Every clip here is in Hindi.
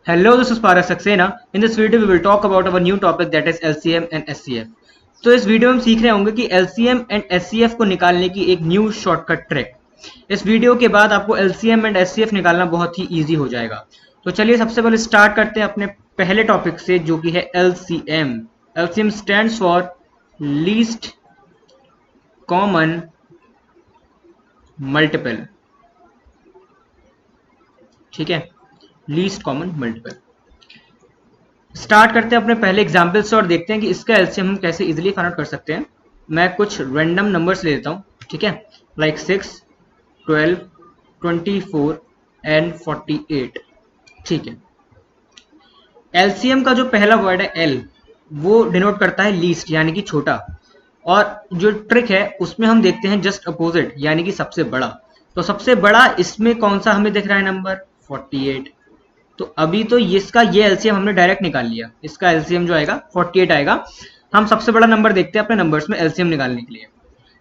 Hello, this is Paras Saxena. In this video, we will talk about our new topic that is LCM and SCF. तो इस वीडियो में हम सीख रहे होंगे कि LCM एंड SCF को निकालने की एक न्यू शॉर्टकट ट्रिक। इस वीडियो के बाद आपको LCM एंड SCF निकालना बहुत ही इजी हो जाएगा। तो चलिए सबसे पहले स्टार्ट करते हैं अपने पहले टॉपिक से, जो कि है LCM। LCM stands for least common multiple. ठीक है, लीस्ट कॉमन मल्टीपल। स्टार्ट करते हैं अपने पहले एग्जाम्पल से और देखते हैं कि इसका एलसीएम हम कैसे इजीली फाइंड आउट कर सकते हैं। मैं कुछ रैंडम नंबर्स ले लेता हूँ, ठीक है, लाइक 6, 12, 24 एंड 48। ठीक है, एलसीएम का जो पहला वर्ड है एल, वो डिनोट करता है लीस्ट यानी कि छोटा, और जो ट्रिक है उसमें हम देखते हैं जस्ट अपोजिट यानी कि सबसे बड़ा। तो सबसे बड़ा इसमें कौन सा हमें दिख रहा है नंबर? 48। तो अभी तो इसका ये एलसीएम हमने डायरेक्ट निकाल लिया, इसका एलसीएम जो आएगा 48 आएगा। हम सबसे बड़ा नंबर देखते हैं अपने नंबर्स में एलसीएम निकालने के लिए,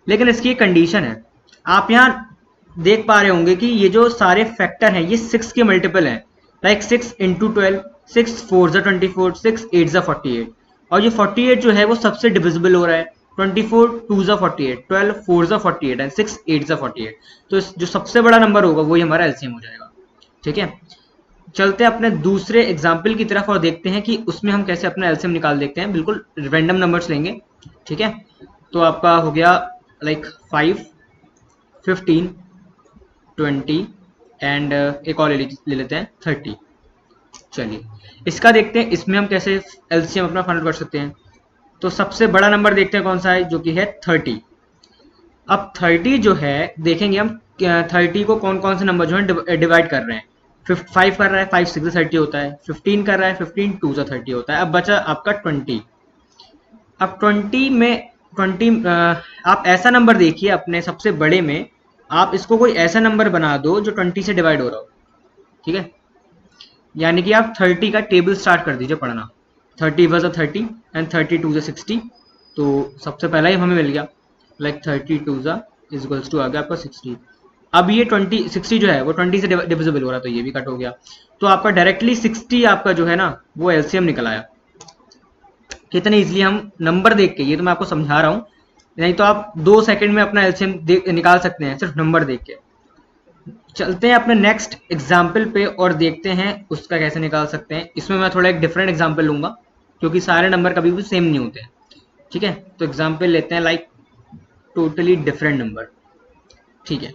लेकिन इसकी एक कंडीशन है। आप यहाँ देख पा रहे होंगे कि ये जो सारे फैक्टर हैं ये 6 के मल्टीपल हैं, लाइक 6 इंटू 12, 6 4 ज़ा 24, 6 8 ज़ा 48, और ये 48 जो है वो सबसे डिविजिबल हो रहा है। 24 2 ज़ा 48, 12 4 ज़ा 48 एंड 6 8 ज़ा 48। तो जो सबसे बड़ा नंबर होगा वही हमारा एलसीएम हो जाएगा। ठीक है, चलते हैं अपने दूसरे एग्जाम्पल की तरफ और देखते हैं कि उसमें हम कैसे अपना एलसीएम निकाल देखते हैं। बिल्कुल रैंडम नंबर्स लेंगे, ठीक है। तो आपका हो गया लाइक 5, 15, 20 एंड एक और ले लेते हैं 30। चलिए इसका देखते हैं, इसमें हम कैसे एलसीएम अपना फाइंड आउट कर सकते हैं। तो सबसे बड़ा नंबर देखते हैं कौन सा है, जो कि है 30। अब 30 जो है देखेंगे हम 30 को कौन कौन से नंबर जो है डिवाइड कर रहे हैं। 5 कर रहा है, 5 6 30 होता है। 15 कर रहा है, 15 2 30 होता है। अब बचा आपका 20। अब 20 में 20 आप ऐसा नंबर देखिए अपने सबसे बड़े में, आप इसको कोई ऐसा नंबर बना दो जो 20 से डिवाइड हो रहा हो। ठीक है, यानी कि आप 30 का टेबल स्टार्ट कर दीजिए पढ़ना। 30 वज़ 30 एंड 32 ज़ा 60। तो सबसे पहला ही हमें मिल गया, लाइक 32 ज़ा इक्वल्स टू आ गया आपका 60। अब ये 60 जो है वो 20 से डिविजिबल हो रहा है, तो ये भी कट हो गया। तो आपका डायरेक्टली 60 आपका जो है ना वो एलसीएम निकल आया। कितने इजीली हम नंबर देख के, ये तो मैं आपको समझा रहा हूँ, नहीं तो आप 2 सेकंड में अपना एलसीएम निकाल सकते हैं सिर्फ नंबर देख के। चलते हैं अपने नेक्स्ट एग्जाम्पल पे और देखते हैं उसका कैसे निकाल सकते हैं। इसमें मैं थोड़ा एक डिफरेंट एग्जाम्पल लूंगा क्योंकि सारे नंबर कभी भी सेम नहीं होते हैं। ठीक है, तो एग्जाम्पल लेते हैं लाइक टोटली डिफरेंट नंबर। ठीक है,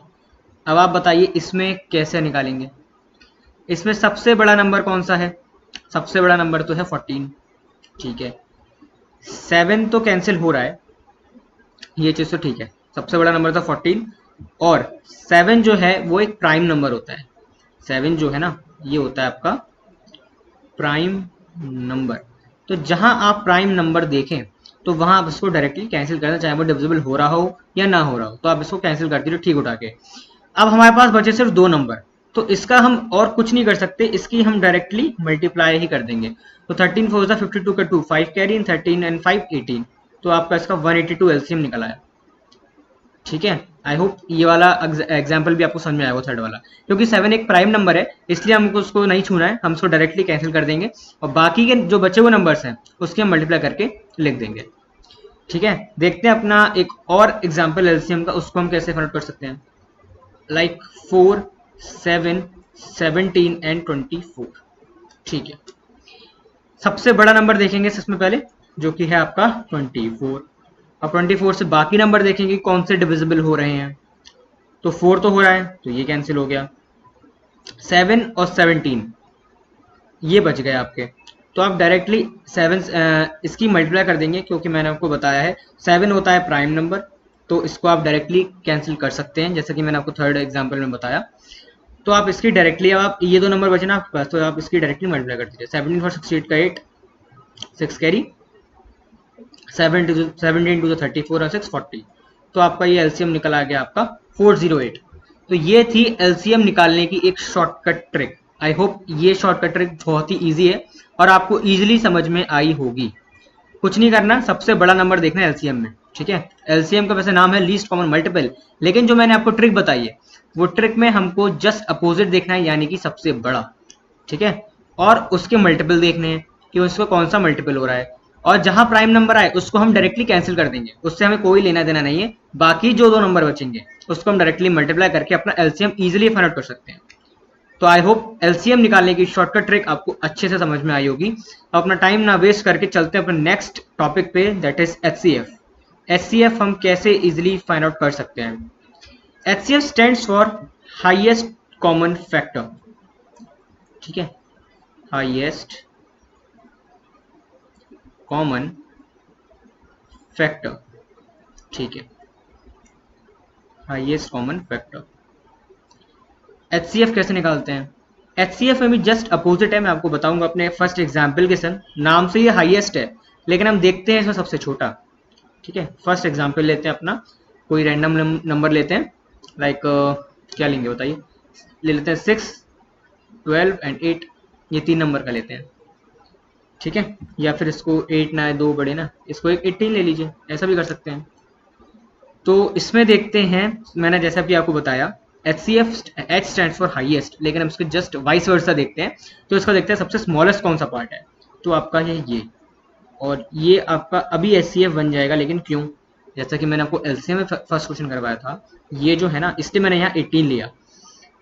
अब आप बताइए इसमें कैसे निकालेंगे। इसमें सबसे बड़ा नंबर कौन सा है? सबसे बड़ा नंबर तो है 14। ठीक है, 7 तो कैंसिल हो रहा है, ये चीज़ तो ठीक है। सबसे बड़ा नंबर था 14, और 7 जो है वो एक प्राइम नंबर होता है। 7 जो है ना ये होता है आपका प्राइम नंबर। तो जहां आप प्राइम नंबर देखें तो वहां आप इसको डायरेक्टली कैंसिल कर दें, चाहे वो डिविजिबल हो रहा हो या ना हो रहा हो, तो आप इसको कैंसिल कर दीजिए ठीक उठा के। अब हमारे पास बचे सिर्फ 2 नंबर, तो इसका हम और कुछ नहीं कर सकते, इसकी हम डायरेक्टली मल्टीप्लाई ही कर देंगे। तो 13 4 52 का 2, 5 कैरी इन 13 एंड 5 18। तो आपका इसका 182 एलसीएम निकल आया। ठीक है, आई होप ये वाला एग्जाम्पल भी आपको समझ में आया वो थर्ड वाला, क्योंकि 7 एक प्राइम नंबर है इसलिए हमको उसको नहीं छूना है, हम उसको डायरेक्टली कैंसिल कर देंगे और बाकी के जो बचे हुए नंबर्स हैं उसके हम मल्टीप्लाई करके लिख देंगे। ठीक है, देखते हैं अपना एक और एग्जाम्पल एलसीएम का, उसको हम कैसे फाइंड आउट कर सकते हैं। Like 4, 7, 17 and 24। ठीक है, सबसे बड़ा नंबर देखेंगे इसमें पहले, जो कि है आपका 24। अब 24 से बाकी नंबर देखेंगे कौन से डिविजिबल हो रहे हैं। तो 4 तो हो रहा है, तो ये कैंसिल हो गया। 7 और 17 ये बच गए आपके, तो आप डायरेक्टली 7 इसकी मल्टीप्लाई कर देंगे, क्योंकि मैंने आपको बताया है 7 होता है प्राइम नंबर, तो इसको आप डायरेक्टली कैंसिल कर सकते हैं, जैसा कि मैंने आपको थर्ड एग्जाम्पल में बताया। तो आप इसकी डायरेक्टली, अब आप ये 2 नंबर बचे ना आपके पास, तो आप इसकी डायरेक्टली मल्टीप्लाई कर दीजिए। 17 for 68 का 8, 6 कैरी, 17 टू 34 और 6 40। तो आपका ये एलसीएम निकल आ गया आपका 408। तो ये थी एलसीएम निकालने की एक शॉर्टकट ट्रिक। आई होप ये शॉर्टकट ट्रिक बहुत ही इजी है और आपको इजीली समझ में आई होगी। कुछ नहीं करना, सबसे बड़ा नंबर देखना है एलसीएम में। ठीक है, एलसीएम का वैसे नाम है लीस्ट कॉमन मल्टीपल, लेकिन जो मैंने आपको ट्रिक बताई है वो ट्रिक में हमको जस्ट अपोजिट देखना है, यानी कि सबसे बड़ा। ठीक है, और उसके मल्टीपल देखने हैं कि उसको कौन सा मल्टीपल हो रहा है, और जहां प्राइम नंबर आए उसको हम डायरेक्टली कैंसिल कर देंगे, उससे हमें कोई लेना देना नहीं है। बाकी जो दो नंबर बचेंगे उसको हम डायरेक्टली मल्टीप्लाई करके अपना एलसीएम इजीली फाइंड आउट कर सकते हैं। तो आई होप एलसीएम निकालने की शॉर्टकट ट्रिक आपको अच्छे से समझ में आई होगी। अपना टाइम ना वेस्ट करके चलते हैं अपने नेक्स्ट टॉपिक पे, दैट इज एचसीएफ। एचसीएफ हम कैसे इजीली फाइंड आउट कर सकते हैं। HCF stands for highest common factor, ठीक है, हाईएस्ट कॉमन फैक्टर, ठीक है, हाईएस्ट कॉमन फैक्टर। एचसीएफ कैसे निकालते हैं। एचसीएफ में भी जस्ट अपोजिट है, मैं आपको बताऊंगा अपने फर्स्ट एग्जाम्पल के संग। नाम से ये हाईएस्ट है लेकिन हम देखते हैं इसमें सबसे छोटा, ठीक है। फर्स्ट एग्जाम्पल लेते हैं अपना, कोई रैंडम नंबर लेते हैं, लाइक क्या लेंगे बताइए, ले लेते हैं 6, 12 एंड 8, ये 3 नंबर का लेते हैं, ठीक है। या फिर इसको 8 ना, 2 बड़े ना, इसको एक 18 ले लीजिए, ऐसा भी कर सकते हैं। तो इसमें देखते हैं, मैंने जैसा कि आपको बताया HCF, H stands for highest, लेकिन हम इसके जस्ट वाइस वर्सा देखते हैं। तो इसका देखते हैं सबसे स्मॉलेस्ट कौन सा पार्ट है, तो आपका है ये, और ये आपका अभी एचसीएफ बन जाएगा। लेकिन क्यों, जैसा कि मैंने आपको एलसीएम में फर्स्ट क्वेश्चन करवाया था, ये जो है ना, इसलिए मैंने यहाँ 18 लिया,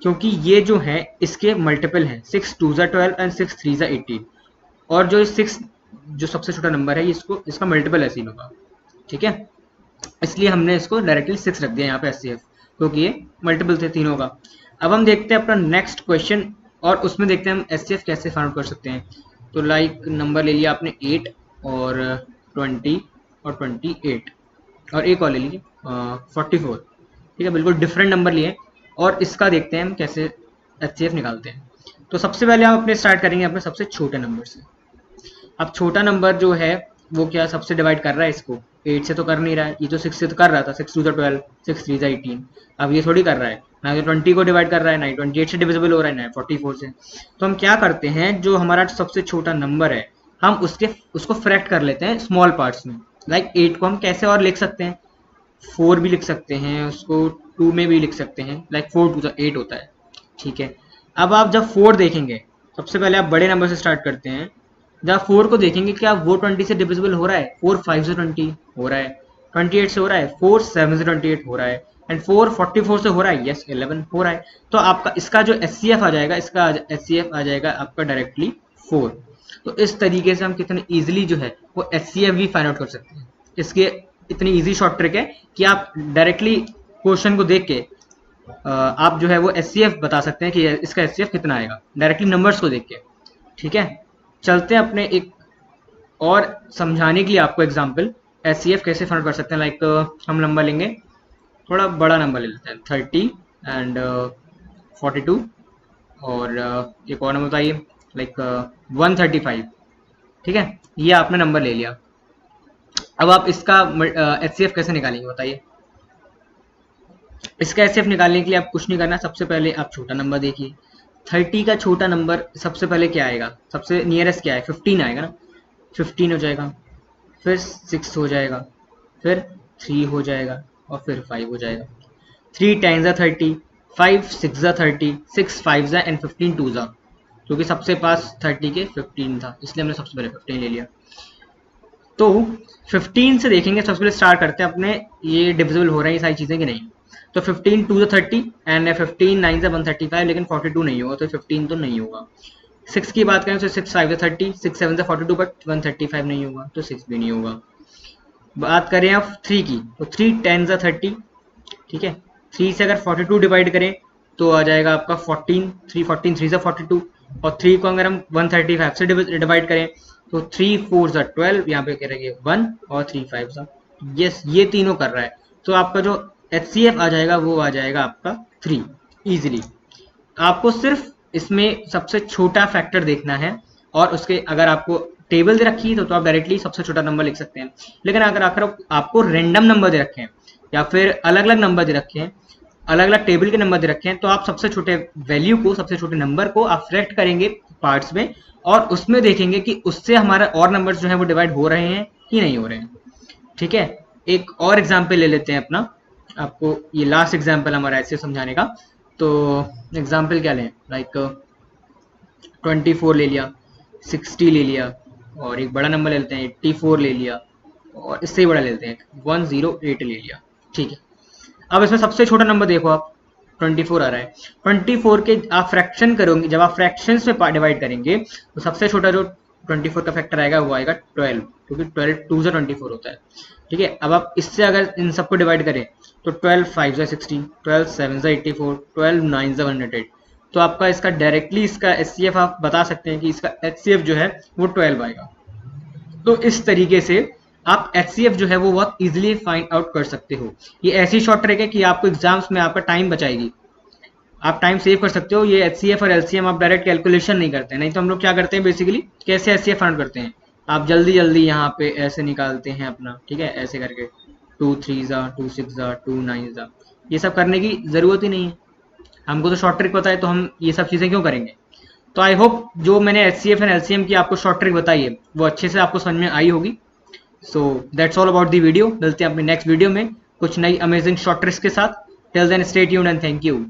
क्योंकि ये जो है इसके मल्टीपल है, 6 2 12 एंड 6 3 18, और जो 6 जो सबसे छोटा नंबर है इसको, इसका मल्टीपल ऐसे ही होगा, ठीक है। इसलिए हमने इसको डायरेक्टली 6 रख दिया यहाँ पे एचसीएफ, क्योंकि ये मल्टीपल थे तीनों का। अब हम देखते हैं अपना नेक्स्ट क्वेश्चन, और उसमें देखते हैं हम एचसीएफ कैसे फाइंड आउट कर सकते हैं। तो लाइक नंबर ले लिया आपने 8 और 20 और 28, और एक और ले लीजिए 44, ठीक है, बिल्कुल डिफरेंट नंबर लिए। और इसका देखते हैं हम कैसे एचसीएफ निकालते हैं। तो सबसे पहले हम अपने स्टार्ट करेंगे अपने सबसे छोटे नंबर से। अब छोटा नंबर जो है वो क्या सबसे डिवाइड कर रहा है इसको, 8 से तो कर नहीं रहा है, ये तो 6 से तो कर रहा था, 6 2 12, 6 3 18। अब ये थोड़ी कर रहा है, ना तो 20 को डिवाइड कर रहा है, ना 28 से डिविजिबल हो रहा है, ना 44 से। तो हम क्या करते हैं, जो हमारा सबसे छोटा नंबर है हम उसको फ्रैक्ट कर लेते हैं स्मॉल पार्ट्स में। लाइक 8 को हम कैसे और लिख सकते हैं, 4 भी लिख सकते हैं, उसको 2 में भी लिख सकते हैं, लाइक 4 2 8 होता है, ठीक है। अब आप जब 4 देखेंगे, सबसे पहले आप बड़े नंबर से स्टार्ट करते हैं, जब 4 को देखेंगे क्या वो 20 से डिविजिबल हो रहा है, 4 5 से 20 हो रहा है, 28 से हो रहा है, 4 7 से 28 हो रहा है, एंड 4 44 से हो रहा है, यस 11 हो रहा है। तो आपका इसका जो एचसीएफ आ जाएगा, इसका एचसीएफ आ जाएगा आपका डायरेक्टली 4। तो इस तरीके से हम कितने इजीली जो है वो एचसीएफ भी फाइंड आउट कर सकते हैं। इसके इतनी इजी शॉर्ट ट्रिक है कि आप डायरेक्टली क्वेश्चन को देख के आप जो है वो एचसीएफ बता सकते हैं कि इसका एचसीएफ कितना आएगा, डायरेक्टली नंबर्स को देख के, ठीक है। चलते हैं अपने एक और समझाने के लिए आपको एग्जांपल, एचसीएफ कैसे फाइंड कर सकते हैं। लाइक हम नंबर लेंगे, थोड़ा बड़ा नंबर ले लेते हैं, 30 एंड 42, और एक और नंबर बताइए, लाइक 135, ठीक है। ये आपने नंबर ले लिया। अब आप इसका एचसीएफ कैसे निकालेंगे बताइए। इसका एचसीएफ निकालने के लिए आप कुछ नहीं करना, सबसे पहले आप छोटा नंबर देखिए। 30 का छोटा नंबर सबसे पहले क्या आएगा, सबसे नियरेस्ट क्या है, 15 आएगा ना, 15 हो जाएगा, फिर 6 हो जाएगा, फिर 3 हो जाएगा, और फिर 5 हो जाएगा। 3 टाइम्स 30, 5 6 30, 6 5 एंड 15 2 क्योंकि सबसे पास 30 के 15 था, इसलिए हमने सबसे पहले 15 ले लिया। तो 15 से देखेंगे, सबसे पहले स्टार्ट करते हैं अपने, ये डिविजिबल हो रहे हैं ये सारी चीज़ें कि नहीं। तो 15 2 30 एंड 15 9 135, लेकिन 42 नहीं होगा, तो 15 तो नहीं होगा। 6 की बात करें तो 6 5 30, 6 7 42, बट 135 नहीं होगा, तो 6 भी नहीं होगा। बात करें आप 3 की, तो 3 10 30, ठीक है। 3 से अगर 42 डिवाइड करें तो आ जाएगा आपका 14, 3 14 3 से 42, और 3 को अगर हम 135 से डिवाइड करें तो 3 4 12, यहाँ पे करेंगे 1, और 3 5 यस, ये तीनों कर रहा है। तो आपका जो एचसीएफ आ जाएगा वो आ जाएगा आपका 3 इजीली। आपको सिर्फ इसमें सबसे छोटा फैक्टर देखना है, और उसके अगर आपको टेबल दे रखी है तो आप डायरेक्टली सबसे छोटा नंबर लिख सकते हैं। लेकिन अगर आपको रैंडम नंबर दे रखे हैं या फिर अलग अलग नंबर दे रखे हैं, अलग अलग टेबल के नंबर दे रखे हैं, तो आप सबसे छोटे वैल्यू को, सबसे छोटे नंबर को आप सिलेक्ट करेंगे पार्ट्स में, और उसमें देखेंगे कि उससे हमारा और नंबर्स जो है वो डिवाइड हो रहे हैं कि नहीं हो रहे हैं, ठीक है। एक और एग्जाम्पल ले लेते हैं अपना, आपको ये लास्ट एग्जाम्पल हमारा ऐसे समझाने का। तो एग्जाम्पल क्या लें, लाइक 24 ले लिया, 60 ले लिया, और एक बड़ा नंबर ले लेते हैं 84 ले लिया, और इससे ही बड़ा ले लेते हैं 108 ले लिया। ठीक है, अब इसमें सबसे छोटा नंबर देखो आप, 24 आ रहा है। 24 के आप फ्रैक्शन करोगे, जब आप फ्रैक्शंस में डिवाइड करेंगे तो सबसे छोटा जो 24 का फैक्टर आएगा वो आएगा 12, क्योंकि 12 2 से 24 होता है। ठीक है, अब आप इससे अगर इन सबको डिवाइड करें तो 12 5 से 16, 12 7 से 84, 12 9 से 108, तो आपका इसका डायरेक्टली इसका HCF आप बता सकते हैं कि इसका HCF जो है वो 12 आएगा। तो इस तरीके से आप HCF जो है वो बहुत इजीली फाइंड आउट कर सकते हो। ये ऐसी शॉर्ट ट्रिक है कि आपको एग्जाम्स में आपका टाइम बचाएगी, आप टाइम सेव कर सकते हो। ये HCF और LCM आप डायरेक्ट कैलकुलेशन नहीं करते, नहीं तो हम लोग क्या करते हैं बेसिकली, कैसे HCF फाइंड करते हैं, आप जल्दी जल्दी यहाँ पे ऐसे निकालते हैं अपना, ठीक है, ऐसे करके 2 3 2 6 2 9, ये सब करने की ज़रूरत ही नहीं है। हमको तो शॉर्ट ट्रिक पता है, तो हम ये सब चीज़ें क्यों करेंगे। तो आई होप जो मैंने HCF एंड LCM की आपको शॉर्ट ट्रिक बताई है वो अच्छे से आपको समझ में आई होगी। So that's all about the video. मिलते हैं अपने नेक्स्ट वीडियो में कुछ नई अमेजिंग शॉर्ट ट्रिक्स के साथ। Till then stay tuned and thank you.